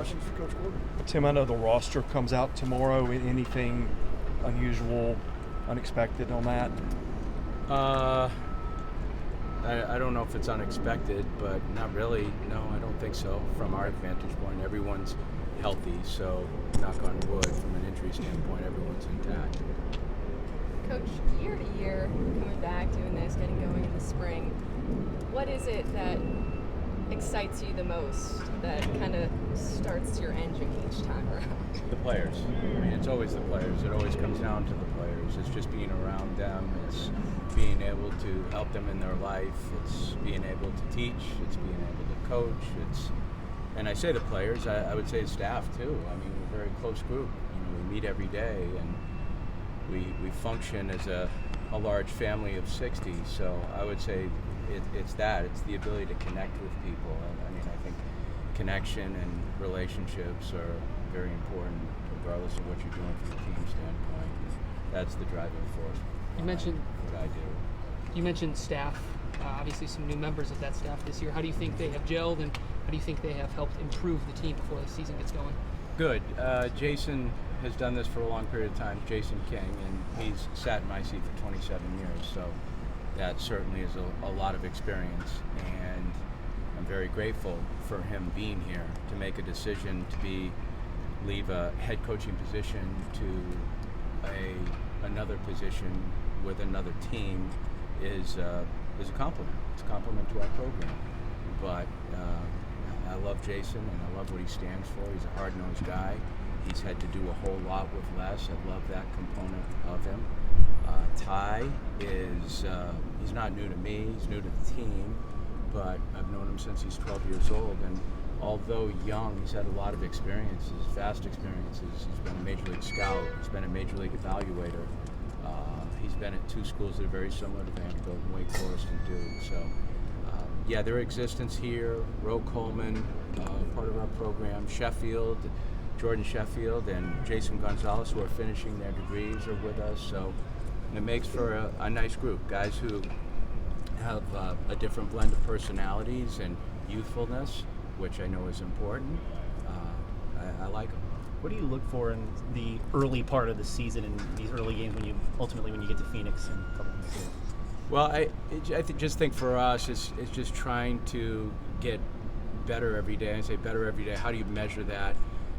Questions for Coach Corbin? Tim, I know the roster comes out tomorrow. Anything unusual, unexpected on that? I don't know if it's unexpected, but not really. No, I don't think so. From our vantage point, everyone's healthy, so knock on wood, from an injury standpoint, everyone's intact. Coach, year to year, coming back, doing this, getting going in the spring, what is it that excites you the most, that kind of starts your engine each time around? The players. I mean, it's always the players. It always comes down to the players. It's just being around them. It's being able to help them in their life. It's being able to teach. It's being able to coach. And I say the players, I would say staff too. I mean, we're a very close group. We meet every day, and we function as a large family of 60. So I would say it's that. It's the ability to connect with people. I mean, I think connection and relationships are very important, regardless of what you're doing from a team standpoint. That's the driving force. You mentioned what I do. You mentioned staff. Obviously, some new members of that staff this year. How do you think they have gelled, and how do you think they have helped improve the team before the season gets going? Good. Jayson has done this for a long period of time, Jayson King, and he's sat in my seat for 27 years, so that certainly is a lot of experience, and I'm very grateful for him being here to make a decision to leave a head coaching position to another position with another team is a compliment. It's a compliment to our program. But I love Jayson, and I love what he stands for. He's a hard-nosed guy. He's had to do a whole lot with less. I love that component of him. Ty he's not new to me. He's new to the team, but I've known him since he's 12 years old. And although young, he's had a lot of experiences, vast experiences. He's been a Major League scout. He's been a Major League evaluator. He's been at two schools that are very similar to Vanderbilt, Wake Forest and Duke. So, their existence here, Roe Coleman, part of our program, Sheffield, Jordan Sheffield, and Jason Gonzalez, who are finishing their degrees, are with us. So it makes for a nice group, guys who have a different blend of personalities and youthfulness, which I know is important. I like them. What do you look for in the early part of the season, in these early games, when you get to Phoenix in a couple weeks? Well, I just think for us, it's just trying to get better every day. I say better every day. How do you measure that?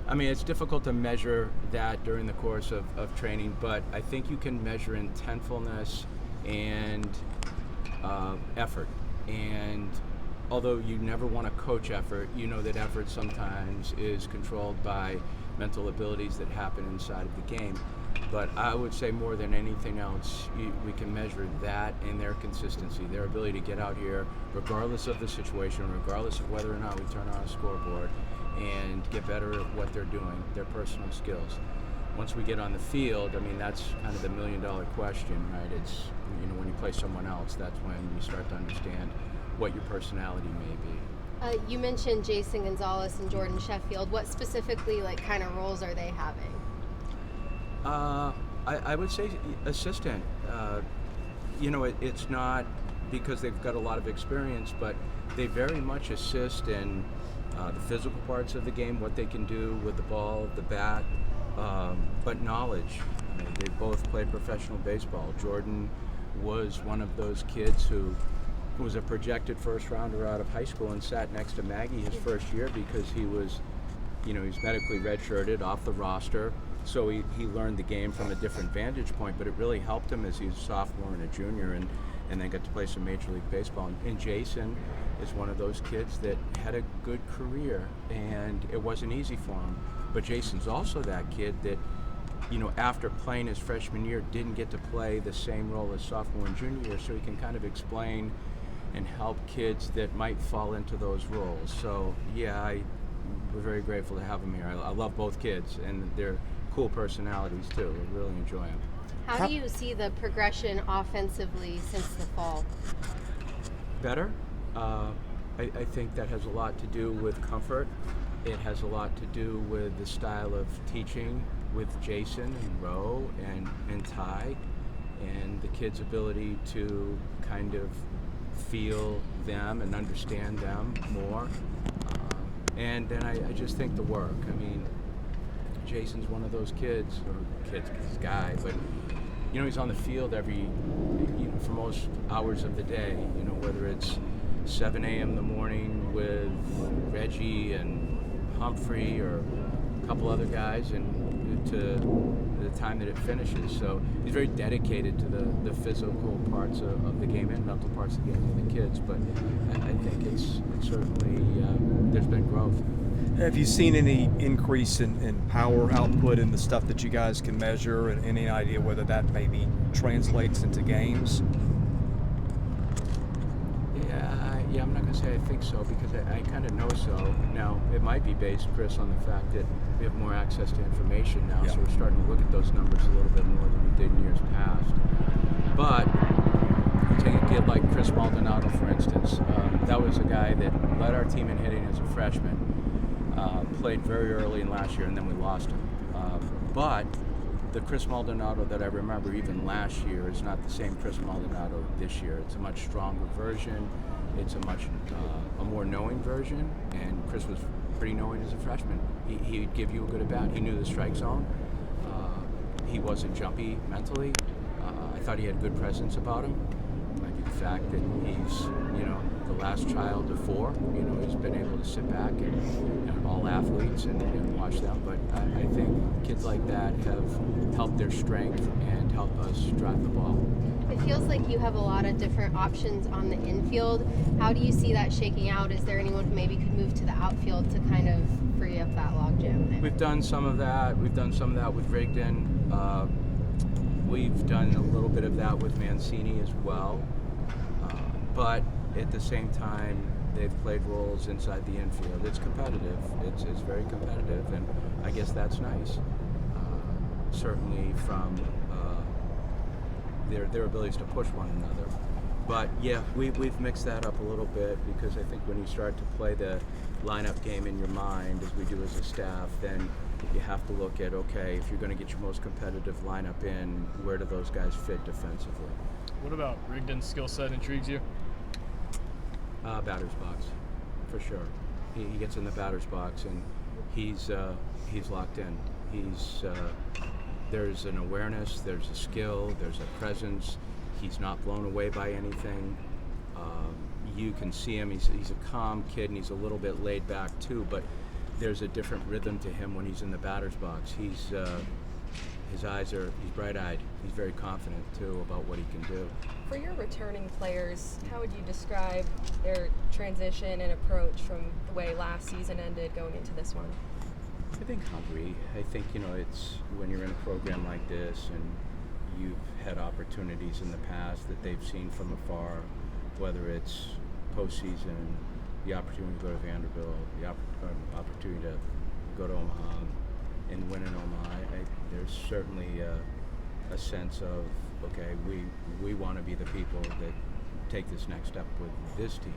I mean, it's difficult to measure that during the course of training, but I think you can measure intentfulness and effort. And although you never want to coach effort, you know that effort sometimes is controlled by mental abilities that happen inside of the game. But I would say more than anything else, we can measure that and their consistency, their ability to get out here, regardless of the situation, regardless of whether or not we turn on a scoreboard, and get better at what they're doing, their personal skills. Once we get on the field, I mean, that's kind of the million-dollar question, right? It's, when you play someone else, that's when you start to understand what your personality may be. You mentioned Jayson Gonzalez and Jordan Sheffield. What specifically, kind of roles are they having? I would say assistant. It's not because they've got a lot of experience, but they very much assist in the physical parts of the game, what they can do with the ball, the bat, but knowledge. They both played professional baseball. Jordan was one of those kids who was a projected first rounder out of high school and sat next to Maggie his first year because he was medically redshirted off the roster. So he learned the game from a different vantage point, but it really helped him as he was a sophomore and a junior, and then got to play some Major League Baseball. And Jayson is one of those kids that had a good career, and it wasn't easy for him. But Jayson's also that kid that, after playing his freshman year, didn't get to play the same role as sophomore and junior year, so he can kind of explain and help kids that might fall into those roles. So, we're very grateful to have him here. I love both kids, and they're cool personalities too. I really enjoy them. How do you see the progression offensively since the fall? Better. I think that has a lot to do with comfort. It has a lot to do with the style of teaching with Jayson and Roe and Ty, and the kids' ability to kind of feel them and understand them more. And then I just think the work. I mean, Jayson's one of those kids, this guy, but he's on the field for most hours of the day, whether it's 7 a.m. in the morning with Reggie and Humphrey or a couple other guys, and to the time that it finishes. So he's very dedicated to the physical parts of the game and mental parts of the game with the kids. But I think it's certainly, there's been growth. Have you seen any increase in power output in the stuff that you guys can measure, and any idea whether that maybe translates into games? Yeah, I'm not going to say I think so, because I kind of know so. Now, it might be based, Chris, on the fact that we have more access to information now, so we're starting to look at those numbers a little bit more than we did in years past. But you take a kid like Chris Maldonado, for instance. That was a guy that led our team in hitting as a freshman, played very early in last year, and then we lost him. But the Chris Maldonado that I remember even last year is not the same Chris Maldonado this year. It's a much stronger version. It's a more knowing version, and Chris was pretty knowing as a freshman. He'd give you a good at-bat. He knew the strike zone. He wasn't jumpy mentally. I thought he had a good presence about him. Might be the fact that he's, the last child of 4. He's been able to sit back and all athletes and watch them. But I think kids like that have helped their strength and helped us drive the ball. It feels like you have a lot of different options on the infield. How do you see that shaking out? Is there anyone who maybe could move to the outfield to kind of free up that logjam? We've done some of that. We've done some of that with Rigdon. We've done a little bit of that with Mancini as well. But at the same time, they've played roles inside the infield. It's competitive. It's very competitive, and I guess that's nice. Certainly from their abilities to push one another. But yeah, we've mixed that up a little bit, because I think when you start to play the lineup game in your mind, as we do as a staff, then you have to look at, okay, if you're going to get your most competitive lineup in, where do those guys fit defensively? What about Rigdon's skill set intrigues you? Batter's box, for sure. He gets in the batter's box, and he's locked in. There's an awareness, there's a skill, there's a presence. He's not blown away by anything. You can see him. He's a calm kid, and he's a little bit laid back too. But there's a different rhythm to him when he's in the batter's box. He's bright-eyed. He's very confident too about what he can do. For your returning players, how would you describe their transition and approach from the way last season ended going into this one? I think hungry. I think, it's when you're in a program like this and you've had opportunities in the past that they've seen from afar, whether it's postseason, the opportunity to go to Vanderbilt, the opportunity to go to Omaha and win in Omaha. There's certainly a sense of, okay, we want to be the people that take this next step with this team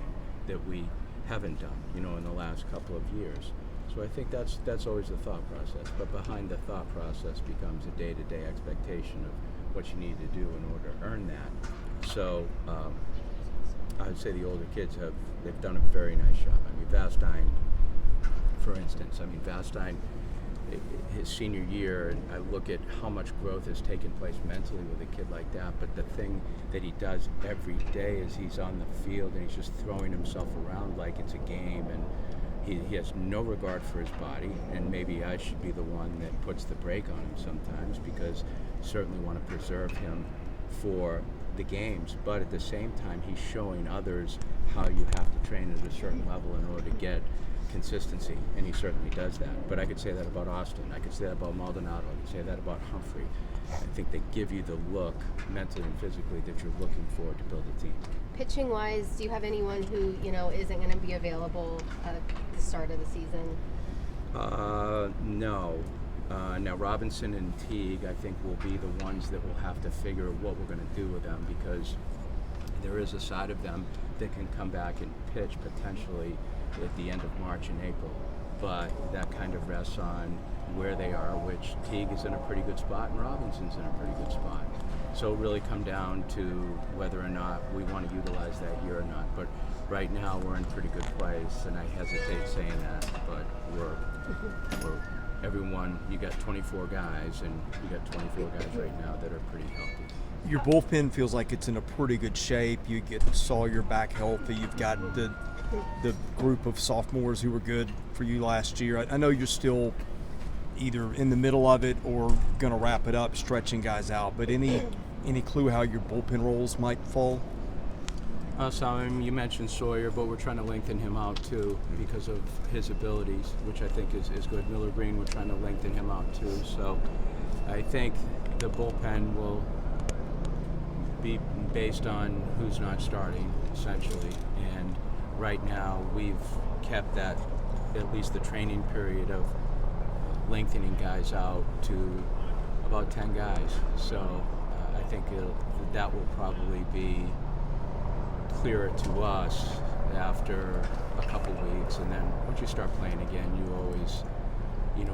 that we haven't done, in the last couple of years. So I think that's always the thought process. But behind the thought process becomes a day-to-day expectation of what you need to do in order to earn that. So I would say the older kids they've done a very nice job. I mean, Vastine, for instance. Vastine, his senior year, and I look at how much growth has taken place mentally with a kid like that. But the thing that he does every day is he's on the field and he's just throwing himself around like it's a game, and he has no regard for his body. And maybe I should be the one that puts the brake on him sometimes, because I certainly want to preserve him for the games. But at the same time, he's showing others how you have to train at a certain level in order to get consistency, and he certainly does that. But I could say that about Austin. I could say that about Maldonado. I could say that about Humphrey. I think they give you the look, mentally and physically, that you're looking for to build a team. Pitching wise, do you have anyone who isn't going to be available at the start of the season? No. Now Robinson and Teague, I think, will be the ones that will have to figure what we're going to do with them, because there is a side of them that can come back and pitch potentially at the end of March and April. But that kind of rests on where they are, which Teague is in a pretty good spot and Robinson's in a pretty good spot. So it'll really come down to whether or not we want to utilize that year or not. But right now we're in a pretty good place, and I hesitate saying that, but we're everyone. You got 24 guys, and you got 24 guys right now that are pretty healthy. Your bullpen feels like it's in a pretty good shape. You get Sawyer back healthy. You've got the group of sophomores who were good for you last year. I know you're still either in the middle of it or going to wrap it up, stretching guys out. But any clue how your bullpen roles might fall? You mentioned Sawyer, but we're trying to lengthen him out too because of his abilities, which I think is good. Miller Green, we're trying to lengthen him out too. So I think the bullpen will be based on who's not starting, essentially. And right now we've kept that, at least the training period of lengthening guys out to about 10 guys. So I think that will probably be clearer to us after a couple weeks, and then once you start playing again, you always,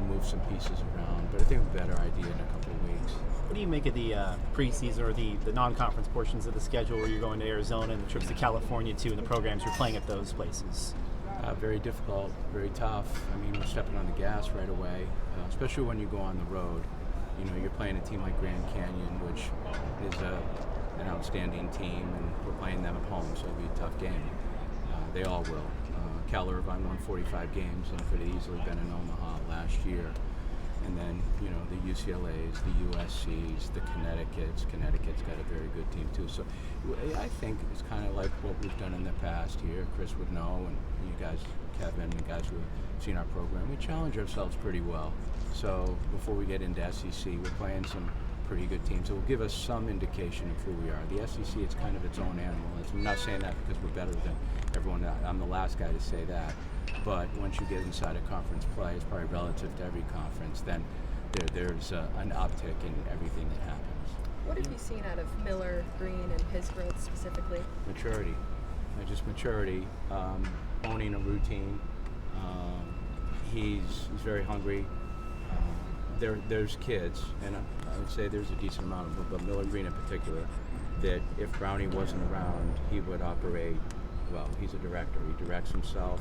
move some pieces around. But I think a better idea in a couple of weeks. What do you make of the preseason or the non-conference portions of the schedule where you're going to Arizona and the trips to California too, and the programs you're playing at those places? Very difficult, very tough. I mean, we're stepping on the gas right away, especially when you go on the road. You're playing a team like Grand Canyon, which is an outstanding team, and we're playing them at home, so it'll be a tough game. They all will. Cal Irvine won 45 games and could have easily been in Omaha last year. And then, the UCLAs, the USCs, the Connecticut's got a very good team too. So I think it's kind of like what we've done in the past here. Chris would know, and you guys, Kevin, the guys who have seen our program, we challenge ourselves pretty well. So before we get into SEC, we're playing some pretty good teams. It will give us some indication of who we are. The SEC, it's kind of its own animal. I'm not saying that because we're better than everyone. I'm the last guy to say that. But once you get inside a conference play, it's probably relative to every conference, then there's an uptick in everything that happens. What have you seen out of Miller Green and his growth specifically? Maturity. Just maturity. Owning a routine. He's very hungry. There's kids, and I would say there's a decent amount of them, but Miller Green in particular, that if Brownie wasn't around, he would operate, well, he's a director. He directs himself.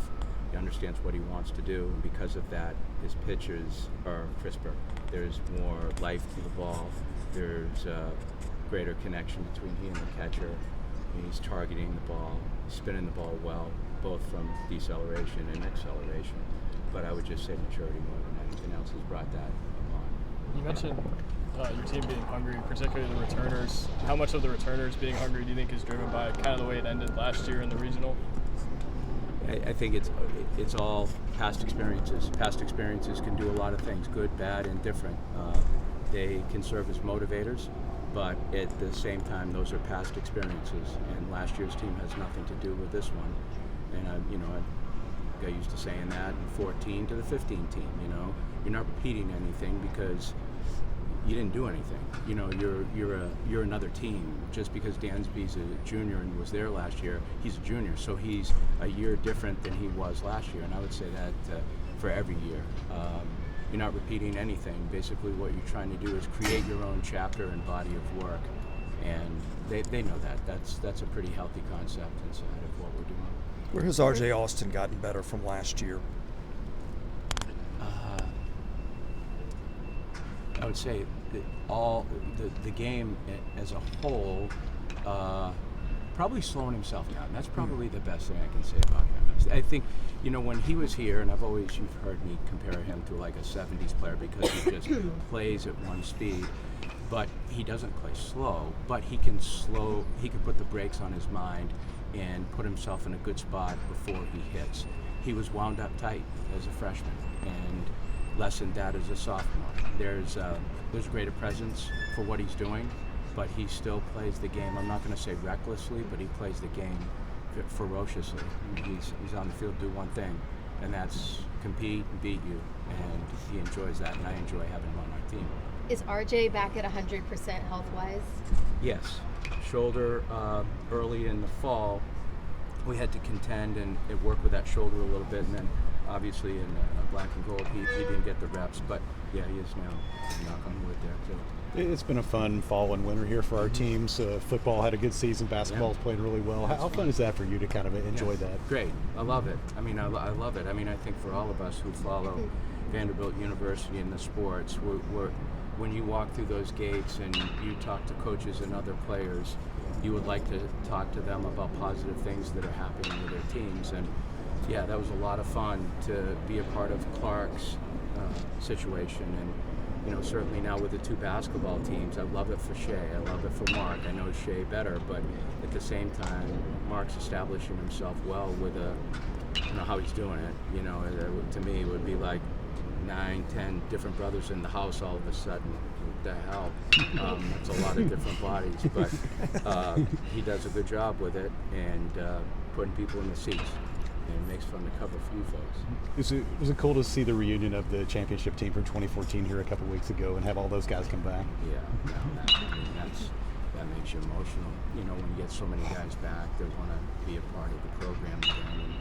He understands what he wants to do, and because of that, his pitches are crisper. There's more life to the ball. There's a greater connection between he and the catcher. He's targeting the ball, spinning the ball well, both from deceleration and acceleration. But I would just say maturity more than anything else has brought that on. You mentioned your team being hungry, particularly the returners. How much of the returners being hungry do you think is driven by kind of the way it ended last year in the regional? I think it's all past experiences. Past experiences can do a lot of things, good, bad, and different. They can serve as motivators, but at the same time, those are past experiences. And last year's team has nothing to do with this one. And I got used to saying that in 14 to the 15 team. You're not repeating anything because you didn't do anything. You're another team. Just because Dansby's a junior and was there last year, he's a junior, so he's a year different than he was last year. And I would say that for every year. You're not repeating anything. Basically, what you're trying to do is create your own chapter and body of work, and they know that. That's a pretty healthy concept inside of what we're doing. Where has R.J. Austin gotten better from last year? I would say that the game as a whole, probably slowing himself down. That's probably the best thing I can say about him. I think, when he was here, and you've heard me compare him to like a 70s player because he just plays at one speed, but he doesn't play slow, but he can put the brakes on his mind and put himself in a good spot before he hits. He was wound up tight as a freshman, and lessened that as a sophomore. There's greater presence for what he's doing, but he still plays the game. I'm not going to say recklessly, but he plays the game ferociously. He's on the field to do one thing, and that's compete and beat you, and he enjoys that, and I enjoy having him on our team. Is RJ back at 100% health-wise? Yes. Shoulder early in the fall, we had to contend and work with that shoulder a little bit, and then obviously in black and gold, he didn't get the reps, but yeah, he is now. Knock on wood there too. It's been a fun fall and winter here for our teams. Football had a good season. Basketball's played really well. How fun is that for you to kind of enjoy that? Great. I love it. I mean, I love it. I mean, I think for all of us who follow Vanderbilt University in the sports, when you walk through those gates and you talk to coaches and other players, you would like to talk to them about positive things that are happening with their teams. And yeah, that was a lot of fun to be a part of Clark's situation. And you know, certainly now with the two basketball teams, I love it for Shea, I love it for Mark. I know Shea better, but at the same time, Mark's establishing himself well with you know, how he's doing it. You know, to me, it would be like 9, 10 different brothers in the house all of a sudden. What the hell? That's a lot of different bodies, but he does a good job with it and putting people in the seats. And it makes fun to cover for you folks. Was it cool to see the reunion of the championship team from 2014 here a couple weeks ago and have all those guys come back? Yeah, that makes you emotional. You know, when you get so many guys back, they want to be a part of the program again. And,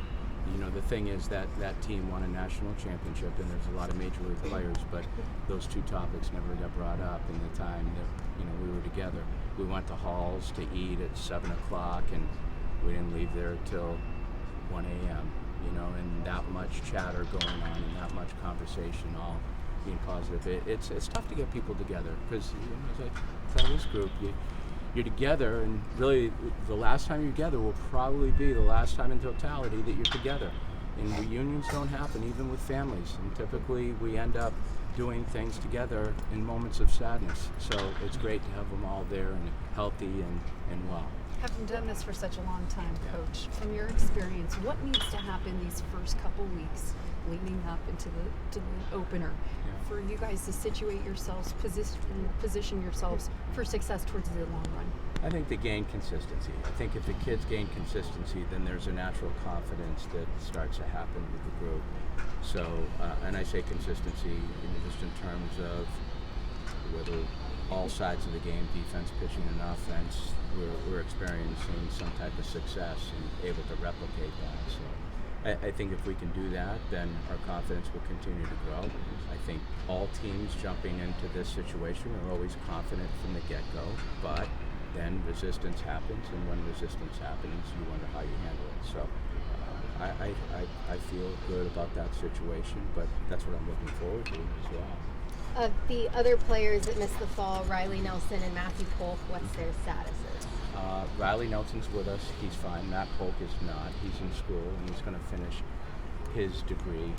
you know, the thing is that team won a national championship, and there's a lot of major league players, but those two topics never got brought up in the time that, you know, we were together. We went to Hall's to eat at 7 o'clock, and we didn't leave there till 1 a.m., you know, and that much chatter going on and that much conversation, all being positive. It's tough to get people together because, you know, as I tell this group, you're together, and really the last time you're together will probably be the last time in totality that you're together. And reunions don't happen even with families, and typically we end up doing things together in moments of sadness. So it's great to have them all there and healthy and well. Having done this for such a long time, Coach, from your experience, what needs to happen these first couple weeks leading up into the opener for you guys to situate yourselves, position yourselves for success towards the long run? I think they gain consistency. I think if the kids gain consistency, then there's a natural confidence that starts to happen with the group. So, and I say consistency, you know, just in terms of whether all sides of the game, defense, pitching, and offense, we're experiencing some type of success and able to replicate that. So I think if we can do that, then our confidence will continue to grow. I think all teams jumping into this situation are always confident from the get-go, but then resistance happens, and when resistance happens, you wonder how you handle it. So I feel good about that situation, but that's what I'm looking forward to as well. Of the other players that missed the fall, Riley Nelson and Matthew Polk, what's their statuses? Riley Nelson's with us. He's fine. Matt Polk is not. He's in school and he's going to finish his degree,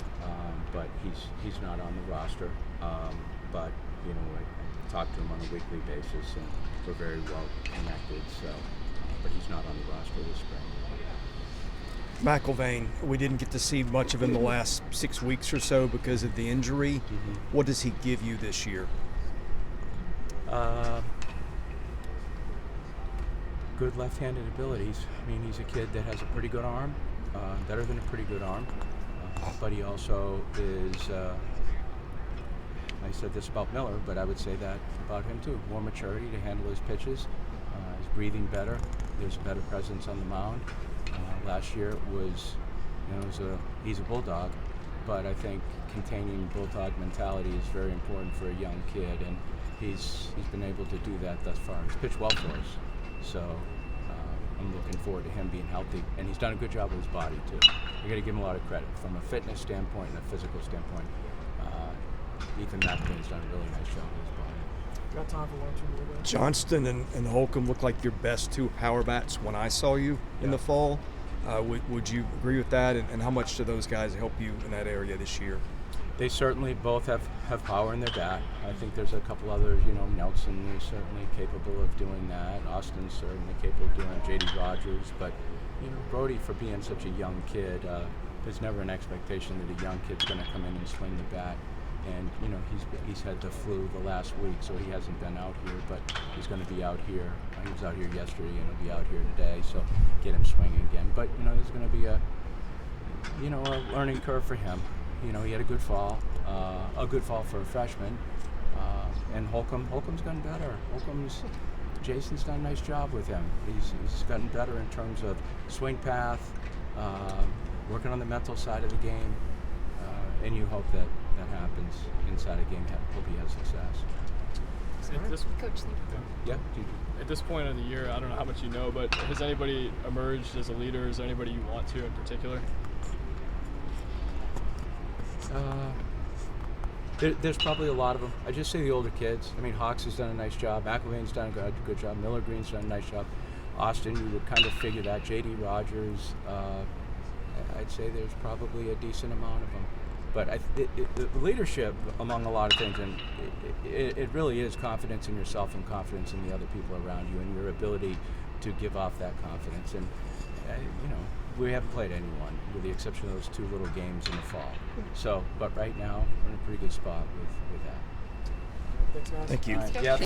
but he's not on the roster. But you know, I talk to him on a weekly basis, and we're very well connected. So, but he's not on the roster this spring. McElvain, we didn't get to see much of him the last 6 weeks or so because of the injury. Mm-hmm. What does he give you this year? Good left-handed abilities. I mean, he's a kid that has a pretty good arm, better than a pretty good arm, but he also is, I said this about Miller, but I would say that about him too. More maturity to handle his pitches. He's breathing better. There's a better presence on the mound. Last year was, you know, he's a bulldog, but I think containing bulldog mentality is very important for a young kid, and he's been able to do that thus far. He's pitched well for us, so I'm looking forward to him being healthy, and he's done a good job with his body too. You got to give him a lot of credit from a fitness standpoint and a physical standpoint. Ethan McElvain's done a really nice job with his body. Got time for one, two more. Johnston and Holcomb look like your best two power bats when I saw you in the fall. Would you agree with that? And how much do those guys help you in that area this year? They certainly both have power in their bat. I think there's a couple others, you know, Nelson is certainly capable of doing that. Austin's certainly capable of doing it. J.D. Rogers. But, you know, Brody, for being such a young kid, there's never an expectation that a young kid's going to come in and swing the bat. And, you know, he's had the flu the last week, so he hasn't been out here, but he's going to be out here. He was out here yesterday, and he'll be out here today, so get him swinging again. But, you know, there's going to be a learning curve for him. You know, he had a good fall for a freshman. And Holcomb's gotten better. Jason's done a nice job with him. He's gotten better in terms of swing path, working on the mental side of the game. and you hope that happens inside a game. Hope he has success. Coach, thank you. Yeah, Gigi. At this point of the year, I don't know how much you know, but has anybody emerged as a leader? Is there anybody you want to in particular? There's probably a lot of them. I just say the older kids. I mean, Hawks has done a nice job. McElvain's done a good job. Miller Green's done a nice job. Austin, you would kind of figure that. J.D. Rogers, I'd say there's probably a decent amount of them. But the leadership among a lot of things, and it really is confidence in yourself and confidence in the other people around you and your ability to give off that confidence. And, we haven't played anyone with the exception of those 2 little games in the fall. So, but right now, we're in a pretty good spot with that. Thanks, guys. Thank you. All right. Yeah.